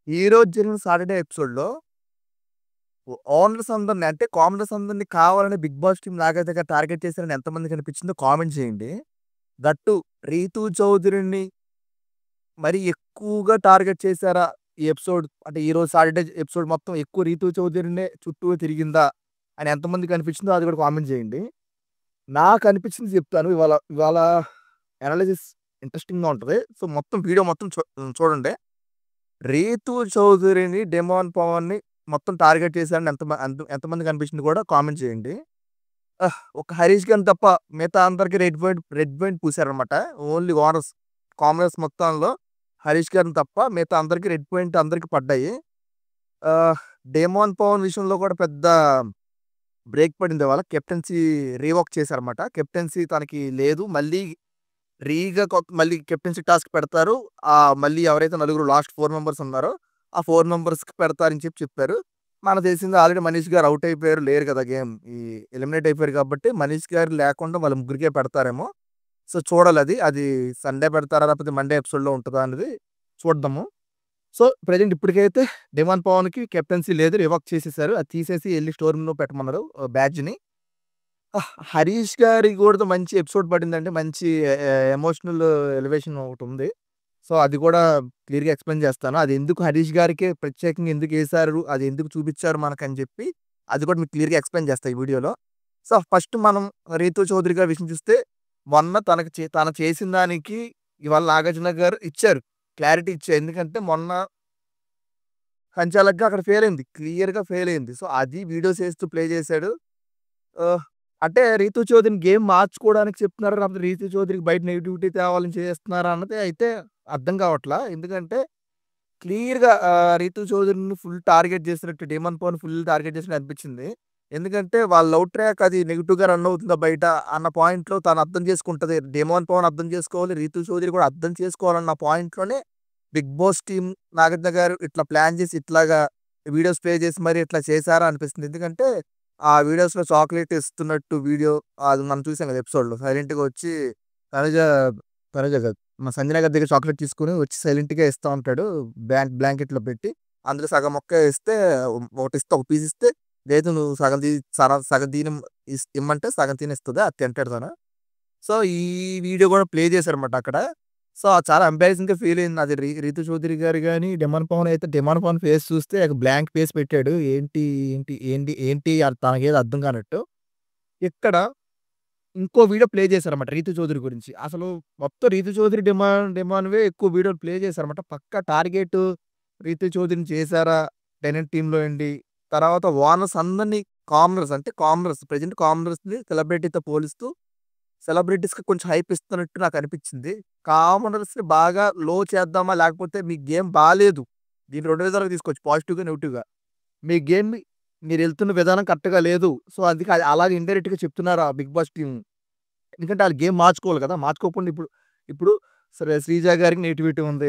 ఈరోజు జరిగిన సాటర్‌డే ఎపిసోడ్‌లో ఓనర్స్ అందరిని అంటే కామనర్స్ అందరిని కావాలని 'బిగ్ బాస్' టీమ్ నాగార్జున గారు టార్గెట్ చేశారని ఎంతమందికి అనిపించిందో కామెంట్ చేయండి. దట్టు 'రీతూ చౌదరిని' మరి ఎక్కువగా టార్గెట్ చేశారా? ఈ ఎపిసోడ్ అంటే ఈరోజు సాటర్‌డే ఎపిసోడ్ మొత్తం ఎక్కువ 'రీతూ చౌదరినే' చుట్టూ తిరిగిందా? అని ఎంతమందికి అనిపించిందో అది కూడా కామెంట్ చేయండి. నాకు అనిపించింది చెప్తాను. ఇవాళ అనాలిసిస్ ఇంట్రెస్టింగ్‌గా ఉంటది. సో, మొత్తం వీడియో మొత్తం చూడండి. 'రీతూ చౌదరిని', 'డెమాన్ పవన్‌ని' మొత్తం టార్గెట్ చేశారని ఎంతమందికి అనిపించింది కూడా కామెంట్ చేయండి. ఒక 'హరీష్' గారిని తప్ప మిగతా అందరికి రెడ్ వైన్ పూసారనమాట. ఓన్లీ కామనర్స్ మొత్తంలో 'హరీష్' గారిని తప్ప మిగతా అందరికి రెడ్ పాయింట్ అందరికి పడ్డాయి. 'డెమాన్ పవన్' విషయంలో కూడా పెద్ద బ్రేక్ పడింది ఇవాళ. కెప్టెన్సీ రీవోక్ చేశారన్నమాట. కెప్టెన్సీ తనకి లేదు. మళ్ళీ కెప్టెన్సీ టాస్క్ పెడతారు. మళ్ళీ ఎవరైతే నలుగురు లాస్ట్ 4 మెంబర్స్ ఉన్నారో, ఆ 4 మెంబర్స్‌కి పెడతారని చెప్పారు. మనకు తెలిసింది ఆల్రెడీ మనీష్ గారు ఔట్ అయిపోయారు. లేరు కదా గేమ్. ఎలిమినేట్ అయిపోయారు కాబట్టి మనీష్ గారు లేకుండా వాళ్ళ ముగ్గురికే పెడతారేమో. సో, చూడాలది. అది సండే పెడతారా? లేకపోతే మండే ఎపిసోడ్‌లో ఉంటదా అనేది చూద్దాము. సో, ప్రెజెంట్ ఇప్పటికైతే 'డెమాన్ పవన్‌కి' కెప్టెన్సీ లేదు. రివోక్ చేసేసారు. అది తీసేసి ఎళ్లి స్టోర్ రూమ్‌లో పెట్టమన్నారు బ్యాడ్జ్‌ని. 'హరీష్' గారికి కూడా మంచి ఎపిసోడ్ పడిందండి. మంచి ఎమోషనల్ ఎలివేషన్ ఒకటుంది. సో, అది కూడా క్లియర్‌గా ఎక్స్‌ప్లెయిన్ చేస్తాను. అది ఎందుకు 'హరీష్' గారికే ప్రత్యేకంగా ఎందుకేశారు? అది ఎందుకు చూపిచ్చారు మనకని చెప్పి, అది కూడా మీకు క్లియర్‌గా ఎక్స్‌ప్లెయిన్ చేస్తా ఈ వీడియోలో. సో, ఫస్ట్ మనం 'రీతూ చౌదరి' గారి విషయం చూస్తే, మొన్న తను చేసిన దానికి ఇవాళ నాగార్జున గారు ఇచ్చారు. క్లారిటీ ఇచ్చారు. ఎందుకంటే మొన్న సంచాలక్‌గా అక్కడ ఫెయిల్ అయింది. క్లియర్‌గా ఫెయిల్ అయింది. సో, అది వీడియోస్ ఏస్తూ ప్లే చేశాడు. ఆహ్, అంటే 'రీతూ చౌదరిని' గేమ్ మార్చుకోవడానికి చెప్తున్నారా? లేకపోతే 'రీతూ చౌదరికి' బయట నెగటివిటీ తేవాలని చేస్తున్నారా? అన్నది అయితే అర్థం కావట్లా. ఎందుకంటే క్లియర్‌గా 'రీతూ చౌదరిని' ఫుల్ టార్గెట్ చేసినట్టు 'డెమాన్ పవన్' ఫుల్ టార్గెట్ చేసినట్టు అనిపించింది. ఎందుకంటే వాళ్ళ లవ్ ట్రాక్ అది నెగెటివ్‌గా రన్ అవుతుందా బయట అన్న పాయింట్‌లో తను అర్థం చేసుకుంటది. 'డెమాన్ పవన్' అర్థం చేసుకోవాలి. 'రీతూ చౌదరి' కూడా అర్థం చేసుకోవాలన్న పాయింట్‌లోనే 'బిగ్ బాస్' టీమ్ నాగార్జున గారు ఇట్లా ప్లాన్ చేసి ఇట్లాగా వీడియోస్ ప్లే చేసి మరి ఇట్లా చేశారా అనిపిస్తుంది. ఎందుకంటే ఆ వీడియోస్‌లో చాక్లేట్ ఇస్తున్నట్టు వీడియో అది మనం చూసాం కదా ఎపిసోడ్‌లో. సైలెంట్‌గా వచ్చి తనుజ తనుజ కాదు. మా సంజన గారి దగ్గర చాక్లేట్ తీసుకొని వచ్చి సైలెంట్‌గా ఇస్తా ఉంటాడు. బ్లాంకెట్‌లో పెట్టి. అందులో సగం ముక్క ఇస్తే ఒకటిస్తే ఒక పీస్ ఇస్తే, లేదు నువ్వు సగం తిని ఇమ్మంటే సగం తినేస్తది. అది తింటాడు తను. సో, ఈ వీడియో కూడా ప్లే చేశారన్నమాట అక్కడ. సో, చాలా ఎంబారసింగ్‌గా ఫీల్ అయింది. అది 'రీతూ చౌదరి' గారు గాని, 'డెమాన్ పవన్' అయితే 'డెమాన్ పవన్' ఫేస్ చూస్తే బ్లాంక్ ఫేస్ పెట్టాడు. ఏంటి తనకేది అర్థం కానట్టు. ఇక్కడ ఇంకో వీడియో ప్లే చేశారన్నమాట 'రీతూ చౌదరి' గురించి. అసలు మొత్తం 'రీతూ చౌదరి' డెమాన్‌వే ఎక్కువ వీడియోలు ప్లే చేశారన్నమాట. పక్కా టార్గెట్ 'రీతూ చౌదరిని' చేశారా టెనెంట్ టీమ్‌లో అండి. తర్వాత ఓనర్స్ అందరిని కామనర్స్ ప్రెజెంట్ కామనర్స్‌ని సెలబ్రిటీతో పోలుస్తూ సెలబ్రిటీస్‌కి కొంచెం హైప్ ఇస్తున్నట్టు నాకనిపించింది. కామనర్స్‌ని బాగా లో చేద్దామా? లేకపోతే మీ గేమ్ బాలేదు. దీన్ని 2 విధాలుగా తీసుకోవచ్చు. పాజిటివ్‌గా, నెగెటివ్‌గా. మీ గేమ్‌ని మీరెళ్తున్న విధానం కరెక్ట్‌గా లేదు. సో, అందుకే అలాగే ఇండైరెక్ట్‌గా చెప్తున్నారు ఆ 'బిగ్ బాస్' టీమ్. ఎందుకంటే ఆళ్ళు గేమ్ మార్చుకోవాలి కదా! మార్చుకోకుండా ఇప్పుడు సరే 'శ్రీజ' గారికి నెగటివిటీ ఉంది.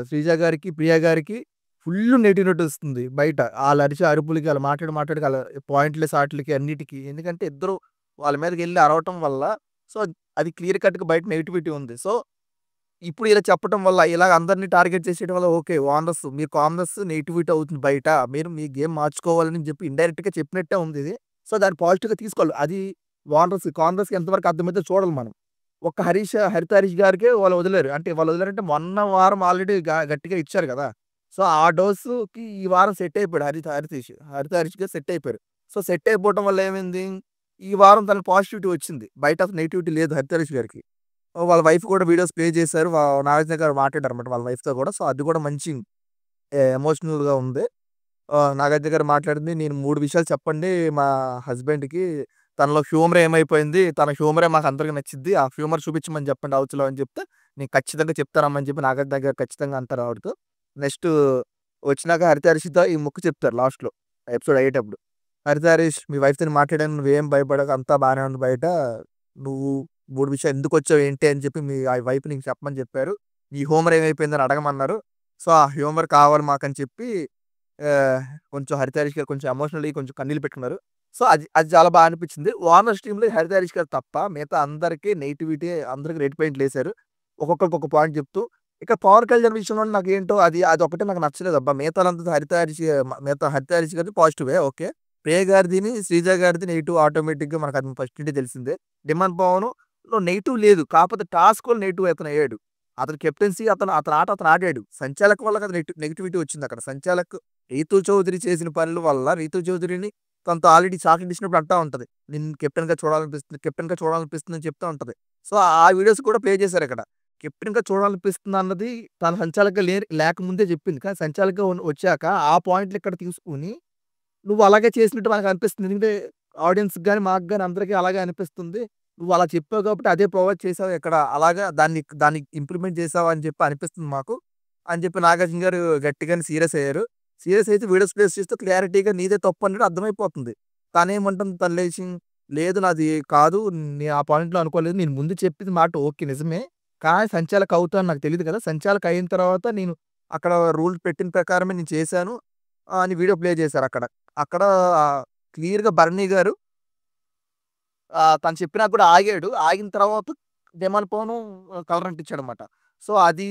'శ్రీజ' గారికి, 'ప్రియ' గారికి ఫుల్లు నెగటివిటీ వస్తుంది బయట. ఆళ్ళు అరిచే అరుపులకి, ఆళ్ళు మాట్లాడికి ఆళ్ళ పాయింట్‌లెస్ ఆటిలకి అన్నిటికి. ఎందుకంటే ఇద్దరు వాళ్ళ మీదకెళ్ళి అరవటం వల్ల సో, అది క్లియర్ కట్‌గా బయట నెగటివిటీ ఉంది. సో, ఇప్పుడు ఇలా చెప్పటం వల్ల ఇలాగ అందరిని టార్గెట్ చేసేయడం వల్ల ఓకే. మీరు కామనర్స్ నెగటివిటీ అవుతుంది బయట. మీరు మీ గేమ్ మార్చుకోవాలని చెప్పి ఇండైరెక్ట్‌గా చెప్పినట్టే ఉంది ఇది. సో, దాన్ని పాజిటివ్‌గా తీసుకోవాలి. అది కామనర్స్‌కి ఎంతవరకు అర్థమైద్దో చూడాలి మనం. ఒక్క 'హరిత హరీష్' గారికే వాళ్ళు వదిలారు. అంటే వాళ్ళు వదిలారంటే మొన్న వారం ఆల్రెడీ గట్టిగా ఇచ్చారు కదా! సో, ఆ డోస్‌కి ఈ వారం సెట్ అయిపోయాడు 'హరిత హరీష్' గారు సెట్ అయిపోయారు. సో, సెట్ అయిపోవటం వల్ల ఏమైంది? ఈ వారం తనకి పాజిటివిటీ వచ్చింది. బయట అసలు నెగటివిటీ లేదు 'హరిత హరీష్' గారికి. వాళ్ళ వైఫ్ కూడా వీడియోస్ ప్లే చేశారు. నాగార్జున గారు మాట్లాడారన్నమాట వాళ్ళ వైఫ్‌తో కూడా. సో, అది కూడా మంచి ఎమోషనల్‌గా ఉంది. నాగార్జున గారు మాట్లాడింది, "నేను 3 విషయాలు చెప్పండి మా హస్బెండ్‌కి. తనలో హ్యూమర్ ఏమైపోయింది. తన హ్యూమరే మాకందరికి నచ్చిద్ది. ఆ హ్యూమర్ చూపించమని చెప్పండి హౌస్‌లో" అని చెప్తే, "నేను ఖచ్చితంగా చెప్తానమ్మా" అని చెప్పి నాగార్జున గారు ఖచ్చితంగా అంటారు ఆవిడతో. నెక్స్ట్ వచ్చినాక హరిత హరీష్‌తో ఈ ముక్క చెప్తారు లాస్ట్‌లో ఎపిసోడ్ అయ్యేటప్పుడు. "హరిత హరీష్ మీ వైఫ్‌తోని మాట్లాడాను. నువ్వేం భయపడకు. అంతా బానే ఉంది బయట. నువ్వు 3 విషయాలు ఎందుకొచ్చావు ఏంటి అని చెప్పి మీ వైఫ్ నీకు చెప్పమని చెప్పారు. నీ హ్యూమర్ ఏమైపోయిందని అడగమన్నారు. సో, ఆ హ్యూమర్ కావాలి మాకని చెప్పి ఆహ్, కొంచెం 'హరిత హరీష్' గారు కొంచెం ఎమోషనల్ అయ్యి కొంచెం కన్నీళ్లు పెట్టుకున్నారు. సో, అది అది చాలా అనిపించింది. ఓనర్స్ టీమ్‌లో 'హరిత హరీష్' గారు తప్ప మిగతా అందరికి నెగటివిటీ అందరికి రెడ్ పాయింట్‌లేసారు. ఒక్కొక్కరికి ఒక్క పాయింట్ చెప్తూ ఇక 'పవన్ కళ్యాణ్' విషయంలో నాకేంటో అదొక్కటే నాకు నచ్చలేదబ్బా! మిగతాదంతా మిగతా 'హరిత హరీష్' గారిది పాజిటివే ఓకే. 'ప్రియ' గారిదిని, 'శ్రీజ' గారిది నెగెటివ్ ఆటోమేటిక్‌గా మనకది ఫస్ట్ నుండి తెలిసిందే. 'డిమాండ్ పవన్‌లో' నెగెటివ్ లేదు. కాకపోతే టాస్క్‌లో నెగెటివ్ అతనయ్యాడు. అతని కెప్టెన్సీ అతని ఆట అతను ఆడాడు. సంచాలక్ వల్ల కదా నెగటివిటీ వచ్చిందక్కడ. సంచాలక్ 'రీతూ చౌదరి' చేసిన పనుల వల్ల 'రీతూ చౌదరిని' తనతో ఆల్రెడీ చాక్లెట్ ఇచ్చినప్పుడు అంటా ఉంటది. నిన్ను కెప్టెన్‌గా చూడాలనిపిస్తుంది అని చెప్తా ఉంటది. సో, ఆ వీడియోస్ కూడా ప్లే చేశారిక్కడ. కెప్టెన్‌గా చూడాలనిపిస్తుందన్నది తను సంచాలకుగా లేకముందే చెప్పింది. కానీ సంచాలకుగా వచ్చాక ఆ పాయింట్లు ఇక్కడ తీసుకొని నువ్వు అలాగే చేసినట్టు మనకనిపిస్తుంది. ఎందుకంటే ఆడియన్స్‌కి గాని, మాకు గాని అందరికి అలాగే అనిపిస్తుంది. నువ్వు అలా చెప్పావు కాబట్టి అదే ప్రొవైడ్ చేసావు ఇక్కడ. అలాగా దాన్ని ఇంప్లిమెంట్ చేసావు అని చెప్పి అనిపిస్తుంది మాకు. అని చెప్పి నాగార్జున గారు గట్టిగానే సీరియస్ అయ్యారు. సీరియస్ అయితే వీడియోస్ ప్లేస్ చేస్తే క్లారిటీగా నీదే తప్పు అన్నట్టు అర్థమైపోతుంది. తనేమంటుంది తను లేచి, లేదు నాది కాదు. నేను ఆ పాయింట్‌లో అనుకోలేదు. నేను ముందు చెప్పింది మాట ఓకే నిజమే. కానీ సంచాలక అవుతాను నాకు తెలీదు కదా! సంచాలక అయిన తర్వాత నేను అక్కడ రూల్ పెట్టిన ప్రకారమే నేను చేశాను అని వీడియో ప్లే చేశారక్కడ. అక్కడ క్లియర్‌గా భరణి గారు తను చెప్పినాక కూడా ఆగాడు. ఆగిన తర్వాత డిమాండ్ పవను కలర్ అంటించాడన్నమాట. సో, అది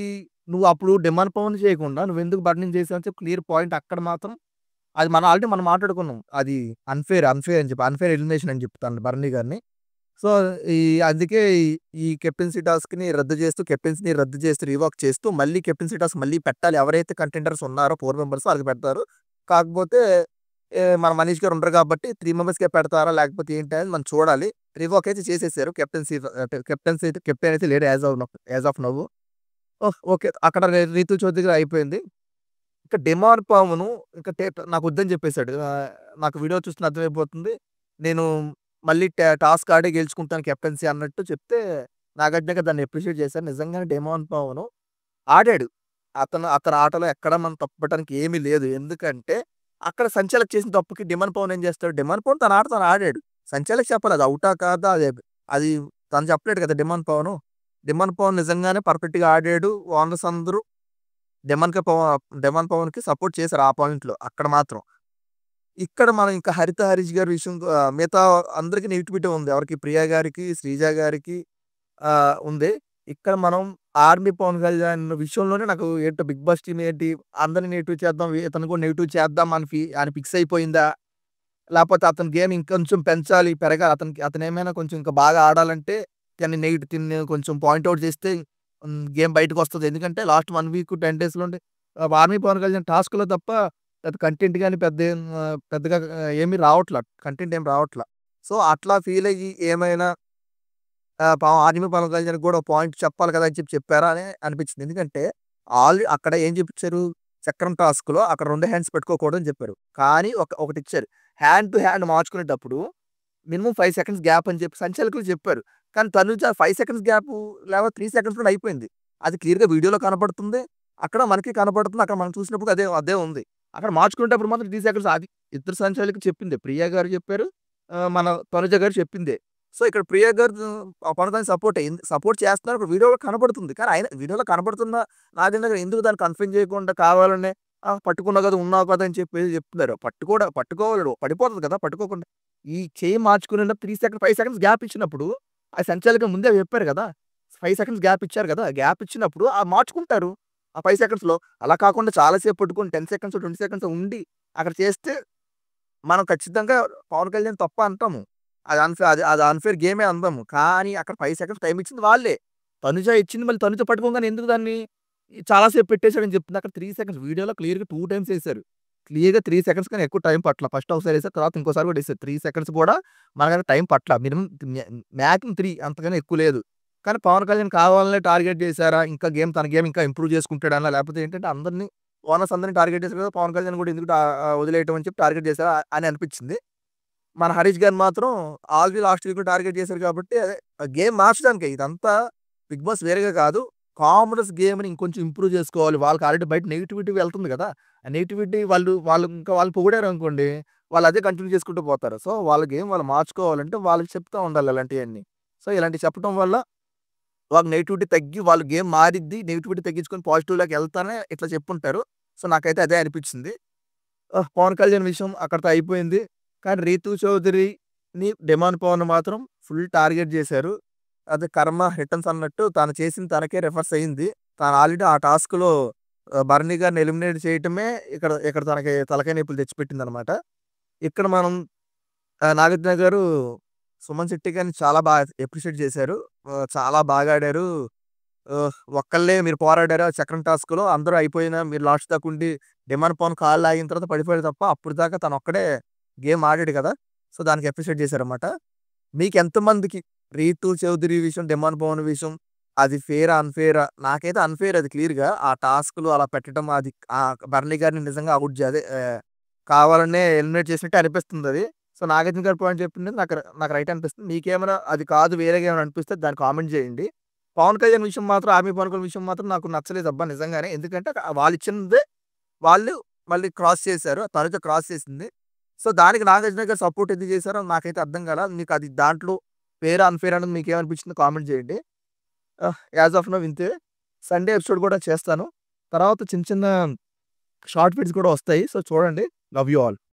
నువ్వు అప్పుడు డిమాండ్ పవన్ చేయకుండా నువ్వెందుకు బర్నింగ్ చేసావు అని చెప్పి క్లియర్ పాయింట్ అక్కడ మాత్రం అది ఆల్రెడీ మనం మాట్లాడుకున్నాం. అది అన్‌ఫెయిర్ అని చెప్పి. అన్‌ఫెయిర్ ఎలిమినేషన్ అని చెప్తాను భరణి గారిని. సో, ఈ అందుకే ఈ కెప్టెన్సీ టాస్క్‌ని కెప్టెన్సీని రద్దు చేస్తూ, రివోక్ చేస్తూ మళ్ళీ కెప్టెన్సీ టాస్క్ మళ్ళీ పెట్టాలి. ఎవరైతే కంటెండర్స్ ఉన్నారో 4 మెంబర్స్ వాళ్ళకి పెడతారు. కాకపోతే మన మనీష్ గారు ఉండరు కాబట్టి 3 మెంబర్స్‌కే పెడతారా? లేకపోతే ఏంటి అనేది మనం చూడాలి. రివోక్ అయితే చేసేసారు. కెప్టెన్ అయితే లేడు యాస్ ఆఫ్ నౌ. ఓకే. అక్కడ రీతూ చౌదరి అయిపోయింది. ఇక డిమాండ్ పామును ఇక నాకొద్దని చెప్పేసాడు. నాకు వీడియో చూస్తే అర్థమైపోతుంది. నేను మళ్ళీ టాస్క్ ఆడే గెలుచుకుంటాను కెప్టెన్సీ అన్నట్టు చెప్తే, నాగార్జున గారు దాన్ని అప్రిషియేట్ చేశారు. నిజంగానే డిమాండ్ పవను ఆడాడు. అతని ఆటలో ఎక్కడ మనం తప్పుపట్టడానికి ఏమీ లేదు. ఎందుకంటే, అక్కడ సంచాలక్ చేసిన తప్పుకి డిమాండ్ పవన్ ఏం చేస్తాడు? డిమాండ్ పవన్ తన ఆట తను ఆడాడు. సంచాలక్ చెప్పాలి అది ఔటా కాదా? అది తను చెప్పలేడు కదా! డిమాండ్ పవను. డిమాండ్ పవన్ నిజంగానే పర్ఫెక్ట్‌గా ఆడాడు. ఓనర్స్ అందరూ డిమాండ్ పవన్‌కి సపోర్ట్ చేశారు ఆ పాయింట్‌లో. అక్కడ మాత్రం. ఇక్కడ మనం ఇంకా 'హరిత హరీష్' గారి విషయం మిగతా అందరికి నెగటివిటీ ఉంది. ఎవరికి 'ప్రియ' గారికి, 'శ్రీజ' గారికి ఉంది. ఇక్కడ మనం 'ఆర్మీ పవన్ కళ్యాణ్' విషయంలోనే నాకు ఏంటో 'బిగ్ బాస్' టీమ్ ఏంటి అందరిని నెగెటివ్ చేద్దాం, ఇతను కూడా నెగెటివ్ చేద్దాం అని ఫిక్స్ అయిపోయిందా? లేపోతే అతని గేమ్ ఇంకొంచెం పెరగాలి. అతనేమైనా కొంచెం ఇంకా బాగా ఆడాలంటే తిన్ని కొంచెం పాయింట్ ఔట్ చేస్తే గేమ్ బయటకొస్తది. ఎందుకంటే లాస్ట్ 1 వీక్ 10 డేస్‌లోనే 'ఆర్మీ పవన్ కళ్యాణ్' టాస్క్‌లో తప్ప కంటెంట్ గాని పెద్దగా ఏమి రావట్ల. కంటెంట్ ఏమి రావట్ల. సో, అట్లా ఫీల్ అయ్యి ఏమైనా 'ఆర్మీ పవన్ కళ్యాణ్‌కి' కూడా ఒక పాయింట్ చెప్పాలి కదా! అని చెప్పారా అని అనిపించింది. ఎందుకంటే అక్కడ ఏం చూపించారు? చక్రం టాస్క్‌లో అక్కడ 2 హ్యాండ్స్ పెట్టుకోకూడదని చెప్పారు. కానీ ఒకటిచ్చారు. హ్యాండ్ టు హ్యాండ్ మార్చుకునేటప్పుడు మినిమమ్ 5 సెకండ్స్ గ్యాప్ అని చెప్పి సంచాలకులు చెప్పారు. కానీ తనుజ 5 సెకండ్స్ గ్యాపు లేకపోతే 3 సెకండ్స్‌లోనే అయిపోయింది. అది క్లియర్‌గా వీడియోలో కనపడుతుంది. అక్కడ మనకి కనపడుతుంది. అక్కడ మనం చూసినప్పుడు అదే ఉంది. అక్కడ మార్చుకునేటప్పుడు మాత్రం 3 సెకండ్స్ అది ఇద్దరు సంచాలకులు చెప్పిందే. ప్రియ గారు చెప్పారు. మన తనుజ గారు చెప్పిందే. సో, ఇక్కడ ప్రియ గారు పవన్ కళ్యాణ్ సపోర్ట్ చేస్తున్నారు. ఇక్కడ వీడియోలో కనపడుతుంది. కానీ వీడియోలో కనపడుతున్న నాగేంద్ర గారు ఎందుకు దాన్ని కన్ఫర్మ్ చేయకుండా కావాలనే పట్టుకున్నావు కదా! ఉన్నావు కదా! అని చెప్పేసి చెప్తున్నారు. పట్టుకోవాలి పడిపోతది కదా! పట్టుకోకుండా. ఈ చెయ్యి మార్చుకునేటప్పుడు 5 సెకండ్స్ గ్యాప్ ఇచ్చినప్పుడు ఆ సంచాలకులు ముందే చెప్పారు కదా! 5 సెకండ్స్ గ్యాప్ ఇచ్చారు కదా! గ్యాప్ ఇచ్చినప్పుడు మార్చుకుంటారు. ఆ 5 సెకండ్స్‌లో. అలా కాకుండా చాలా సేపు పట్టుకొని 10 సెకండ్స్, 20 సెకండ్స్ ఉండి అక్కడ చేస్తే మనం ఖచ్చితంగా పవన్ కళ్యాణ్ తప్పు అంటాము. అది అన్‌ఫెయిర్ గేమే అందాము. కానీ అక్కడ 5 సెకండ్స్ టైమ్ ఇచ్చింది వాళ్ళే. తనుజ ఇచ్చింది మళ్ళీ తనుజ పట్టుకోగానే ఎందుకు దాన్ని చాలా సేపు పెట్టేసాడని చెప్తుంది. అక్కడ 3 సెకండ్స్ వీడియోలో క్లియర్‌గా 2 టైమ్స్ ఏసారు. క్లియర్‌గా 3 సెకండ్స్ కన్నా ఎక్కువ టైం పట్టల. ఫస్ట్ ఒకసారి ఏసారు. తర్వాత ఇంకోసారి కూడా ఏసారు. 3 సెకండ్స్ కూడా మనకైతే టైం పట్టల. మినిమమ్ మాక్సిమం 3 అంతకన్నా ఎక్కువ లేదు. కానీ పవన్ కళ్యాణ్ కావాలనే టార్గెట్ చేసారా? ఇంకా తన గేమ్ ఇంకా ఇంప్రూవ్ చేసుకుంటాడనా? లేకపోతే ఏంటంటే ఓనర్స్ అందరిని టార్గెట్ చేసారు కదా! పవన్ కళ్యాణ్ కూడా ఎందుకు వదిలేయటం అని చెప్పి టార్గెట్ చేసారా అని అనిపించింది. మన 'హరీష్' గారు మాత్రం ఆల్రెడీ లాస్ట్ వీక్‌లో టార్గెట్ చేశారు కాబట్టి అదే గేమ్ మార్చడానికే ఇదంతా 'బిగ్ బాస్' వేరేగా కాదు. కామనర్స్ గేమ్‌ని ఇంకొంచెం ఇంప్రూవ్ చేసుకోవాలి. వాళ్ళకి ఆల్రెడీ బయట నెగటివిటీ వెళ్తుంది కదా! ఆ నెగటివిటీ వాళ్ళు పొగిడారనుకోండి, వాళ్ళు అదే కంటిన్యూ చేసుకుంటూ పోతారు. సో, వాళ్ళ గేమ్ వాళ్ళు మార్చుకోవాలంటే వాళ్ళకి చెప్తా ఉండాలి ఇలాంటియన్నీ. సో, ఇలాంటివి చెప్పడం వల్ల వాళ్ళకి నెగటివిటీ తగ్గి వాళ్ళు గేమ్ మారిద్ది. నెగటివిటీ తగ్గించుకొని పాజిటివ్‌లోకి వెళ్తానే ఇట్లా చెప్పుంటారు. సో, నాకైతే అదే అనిపించింది. పవన్ కళ్యాణ్ విషయం అక్కడితో అయిపోయింది. కానీ 'రీతూ చౌదరిని' డిమాండ్ పవన్ మాత్రం ఫుల్ టార్గెట్ చేశారు. అది కర్మ రిటర్న్స్ అన్నట్టు తను చేసింది తనకే రివర్స్ అయింది. తను ఆల్రెడీ ఆ టాస్క్‌లో బర్నీ గారిని ఎలిమినేట్ చేయటమే ఇక్కడ ఇక్కడ తనకి తలకాయ నొప్పులు తెచ్చిపెట్టిందనమాట. ఇక్కడ మనం నాగార్జున గారు సుమన్ శెట్టి గారిని చాలా బాగా అప్రిషియేట్ చేశారు. చాలా బాగా ఆడారు. ఒక్కళ్ళే మీరు పోరాడారు ఆ చక్రం టాస్క్‌లో. అందరూ అయిపోయినా మీరు లాస్ట్ దాకా ఉండి డిమాండ్ పవన్ కాళ్ళు లాగిన తర్వాత పడిపోయాడు తప్ప అప్పటిదాకా తనొక్కడే గేమ్ ఆడాడు కదా! సో, దానికి అప్రిషియేట్ చేశారన్నమాట. మీకెంతమందికి 'రీతు చౌదరి' విషయం, 'డిమాండ్ పవన్' విషయం అది ఫెయిరా? అన్‌ఫెయిరా? నాకైతే అన్‌ఫెయిర్ అది క్లియర్‌గా. ఆ టాస్క్‌లు అలా పెట్టడం అది బర్నీ గారిని నిజంగా ఔట్ జే అదే కావాలనే ఎలిమినేట్ చేసినట్టే అనిపిస్తుందది. సో, నాగార్జున గారి పాయింట్ చెప్పింది నాకు రైట్ అనిపిస్తుంది. మీకేమైనా అది కాదు వేరేగా ఏమైనా అనిపిస్తే దాన్ని కామెంట్ చేయండి. పవన్ కళ్యాణ్ విషయం మాత్రం, ఆర్మీ పవన్ కళ్యాణ్ విషయం మాత్రం నాకు నచ్చలేదబ్బా నిజంగానే. ఎందుకంటే వాళ్ళిచ్చిందే వాళ్ళు మళ్ళీ క్రాస్ చేశారు. తనుజ క్రాస్ చేసింది. సో, దానికి నాగార్జున గారు సపోర్ట్ ఎందుకు చేశారో నాకైతే అర్థం కాలా. మీకు అది దాంట్లో ఫెయిరా? అన్‌ఫెయిరా? అనేది మీకేమనిపించిందో కామెంట్ చేయండి. యాస్ ఆఫ్ నౌ ఇంతే. సండే ఎపిసోడ్ కూడా చేస్తాను. తర్వాత చిన్న చిన్న షార్ట్ ఫిట్స్ కూడా వస్తాయి. సో, చూడండి. Love you all.